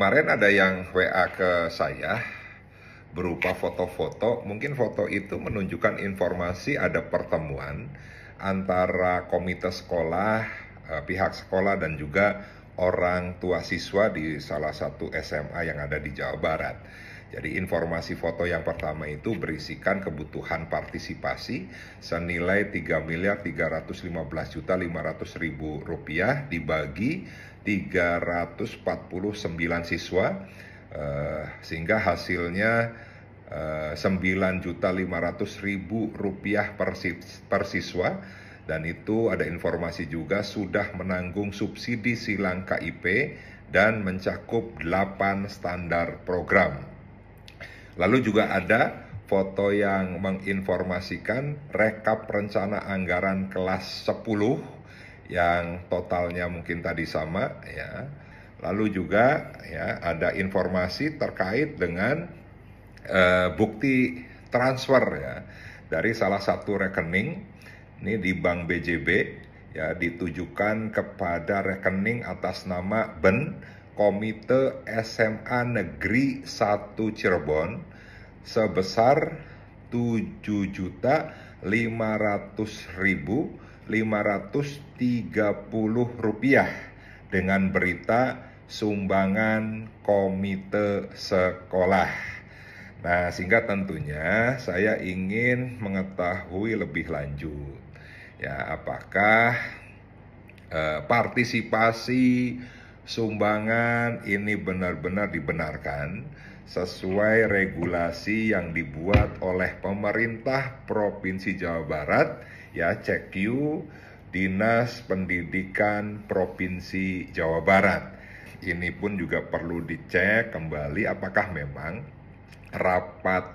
Kemarin ada yang WA ke saya berupa foto-foto, mungkin foto itu menunjukkan informasi ada pertemuan antara komite sekolah, pihak sekolah dan juga orang tua siswa di salah satu SMA yang ada di Jawa Barat. Jadi informasi foto yang pertama itu berisikan kebutuhan partisipasi senilai 3.315.500.000 rupiah dibagi 349 siswa, sehingga hasilnya 9.500.000 rupiah per siswa. Dan itu ada informasi juga sudah menanggung subsidi silang KIP dan mencakup 8 standar program. Lalu juga ada foto yang menginformasikan rekap rencana anggaran kelas 10 yang totalnya mungkin tadi sama ya. Lalu juga ya ada informasi terkait dengan bukti transfer ya dari salah satu rekening ini di Bank BJB ya, ditujukan kepada rekening atas nama BEN Komite SMA Negeri 1 Cirebon sebesar 7.500.530 rupiah dengan berita sumbangan komite sekolah. Nah, sehingga tentunya saya ingin mengetahui lebih lanjut ya, apakah partisipasi sumbangan ini benar-benar dibenarkan sesuai regulasi yang dibuat oleh pemerintah Provinsi Jawa Barat ya, CQ Dinas Pendidikan Provinsi Jawa Barat. Ini pun juga perlu dicek kembali apakah memang rapat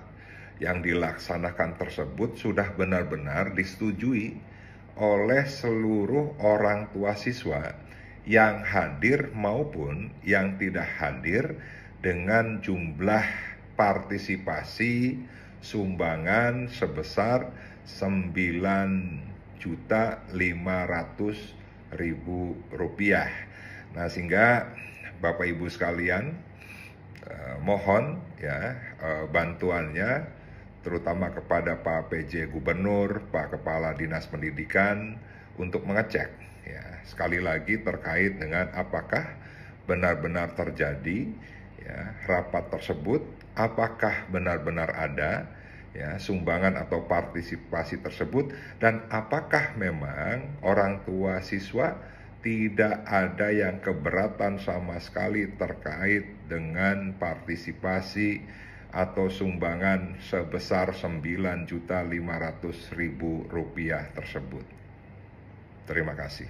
yang dilaksanakan tersebut sudah benar-benar disetujui oleh seluruh orang tua siswa yang hadir maupun yang tidak hadir dengan jumlah partisipasi sumbangan sebesar 9.500.000 rupiah. Nah, sehingga Bapak Ibu sekalian mohon ya bantuannya terutama kepada Pak PJ Gubernur, Pak Kepala Dinas Pendidikan untuk mengecek ya, sekali lagi terkait dengan apakah benar-benar terjadi ya rapat tersebut, apakah benar-benar ada ya sumbangan atau partisipasi tersebut, dan apakah memang orang tua siswa tidak ada yang keberatan sama sekali terkait dengan partisipasi atau sumbangan sebesar 9.500.000 rupiah tersebut. Terima kasih.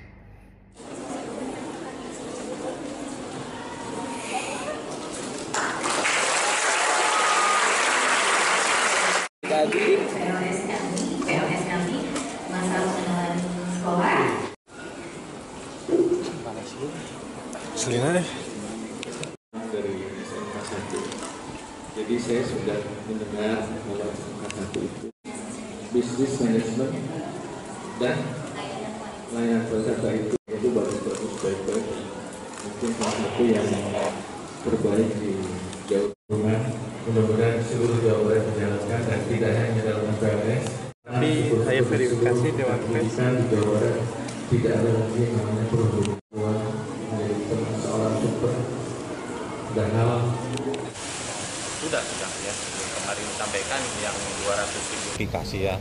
Jadi PLS kami masa pengenalan sekolah. Selina deh. Dari SMK 1. Jadi saya sudah mendengar bahwa SMK 1 itu bisnis manajemen dan layanan peserta itu bagus-bagus baik-baik. Mungkin salah satu yang terbaik di Jawa Barat. Mudah-mudahan seluruh Jawa Barat menjalankan dan tidak hanya dalam PLS. Tapi saya verifikasi Dewan Pendidikan di Jawa Barat tidak ada lagi yang namanya perhubungan menjadi seorang super dan hal. Sudah ya, kemarin disampaikan yang 200.000 aplikasi ya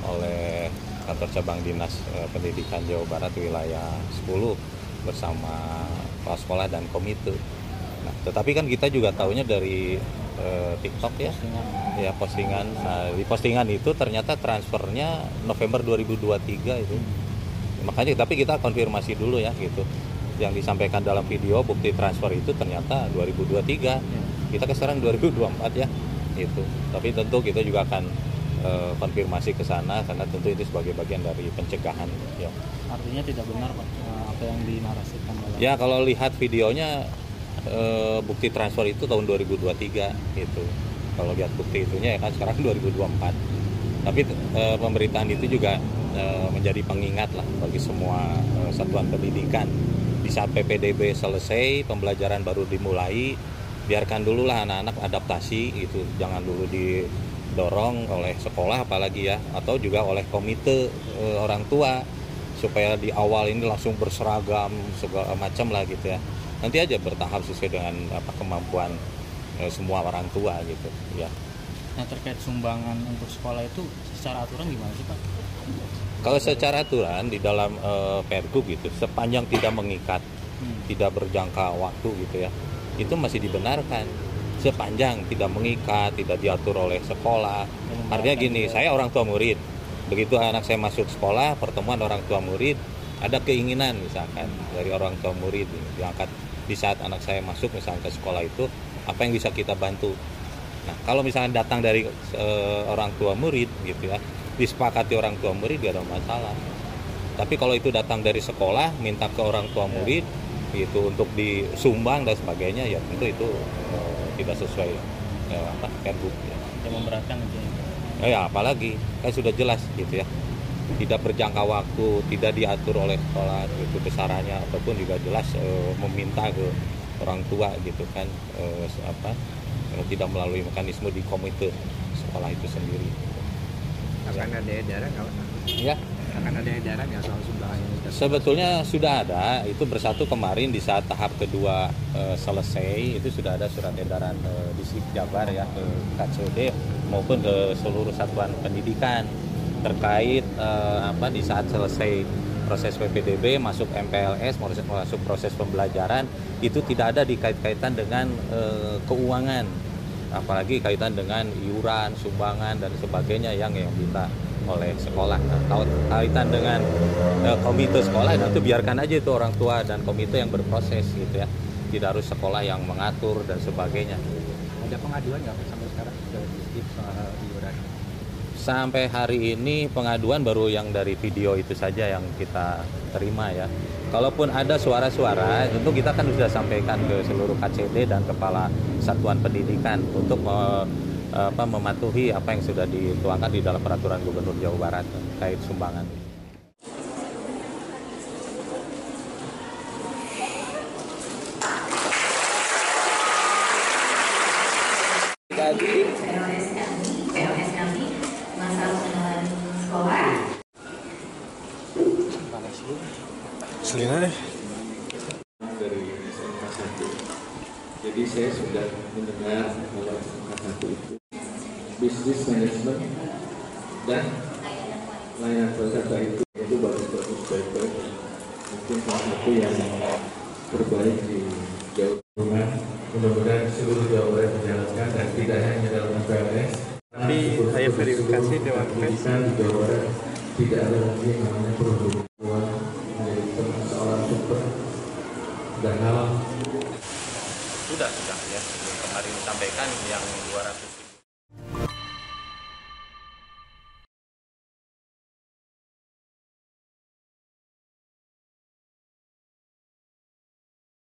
oleh kantor cabang Dinas Pendidikan Jawa Barat wilayah 10 bersama kepala sekolah dan komite. Nah, tetapi kan kita juga tahunya dari TikTok ya, postingan. Nah, di postingan itu ternyata transfernya November 2023 itu. Makanya tapi kita konfirmasi dulu ya gitu. Yang disampaikan dalam video bukti transfer itu ternyata 2023. Kita sekarang 2024 ya. Itu. Tapi tentu kita juga akan konfirmasi ke sana karena tentu itu sebagai bagian dari pencegahan ya. Artinya tidak benar Pak apa yang dinarasikan dalam. Ya, kalau lihat videonya bukti transfer itu tahun 2023 gitu. Kalau lihat bukti itunya ya kan sekarang 2024. Tapi pemberitaan itu juga menjadi pengingat lah bagi semua satuan pendidikan. Di saat PPDB selesai, pembelajaran baru dimulai, biarkan dulu lah anak-anak adaptasi gitu, jangan dulu didorong oleh sekolah apalagi ya, atau juga oleh komite orang tua supaya di awal ini langsung berseragam segala macam lah gitu ya. Nanti aja bertahap sesuai dengan kemampuan semua orang tua gitu ya. Nah, terkait sumbangan untuk sekolah itu secara aturan gimana sih Pak? Kalau secara aturan di dalam Pergub gitu, sepanjang tidak mengikat, tidak berjangka waktu gitu ya, itu masih dibenarkan. Sepanjang tidak mengikat, tidak diatur oleh sekolah. Artinya gini, saya orang tua murid, begitu anak saya masuk sekolah, pertemuan orang tua murid, ada keinginan misalkan dari orang tua murid diangkat di saat anak saya masuk misalkan ke sekolah itu, apa yang bisa kita bantu. Nah, kalau misalnya datang dari orang tua murid gitu ya, disepakati orang tua murid gak ada masalah. Tapi kalau itu datang dari sekolah minta ke orang tua murid itu untuk disumbang dan sebagainya, ya tentu itu tidak sesuai Pergub ya. Yang memberatkan gitu ya. Ya apalagi kan sudah jelas gitu ya, tidak berjangka waktu, tidak diatur oleh sekolah itu besarannya, ataupun juga jelas meminta ke orang tua gitu kan, tidak melalui mekanisme di komite sekolah itu sendiri. Akan ada edaran nggak? Ya, Akan ada edaran nggak soal sumbangan ini? sebetulnya sudah ada, itu bersatu kemarin di saat tahap kedua selesai, itu sudah ada surat edaran Distrik Jabar ya, ke KCD maupun ke seluruh satuan pendidikan terkait di saat selesai proses PPDB masuk MPLS, masuk proses pembelajaran, itu tidak ada dikait-kaitan dengan keuangan, apalagi kaitan dengan iuran, sumbangan dan sebagainya yang minta oleh sekolah. Nah, kalau kaitan dengan komite sekolah, itu biarkan aja itu orang tua dan komite yang berproses gitu ya, tidak harus sekolah yang mengatur dan sebagainya. Ada pengaduan nggak sampai sekarang ke distrik soal iuran? Sampai hari ini pengaduan baru yang dari video itu saja yang kita terima ya. Kalaupun ada suara-suara, tentu kita kan sudah sampaikan ke seluruh KCD dan kepala satuan pendidikan untuk mematuhi apa yang sudah dituangkan di dalam peraturan Gubernur Jawa Barat terkait sumbangan. PLS kami, masa pengenalan sekolah. Selina deh. Dari SMK 1. Jadi saya sudah mendengar bahwa SMK 1 itu bisnis manajemen dan layanan wisata itu bagus-bagus, baik-baik. Mungkin salah satu yang terbaik di Jawa Barat. Mudah-mudahan seluruh Jawa Barat menjalankan dan tidak hanya dalam MPLS. Tapi saya verifikasi Dewan Pers di Jawa Barat tidak ada lagi yang namanya perhubungan menjadi persoalan super dan hal. Sudah ya, kemarin disampaikan yang 200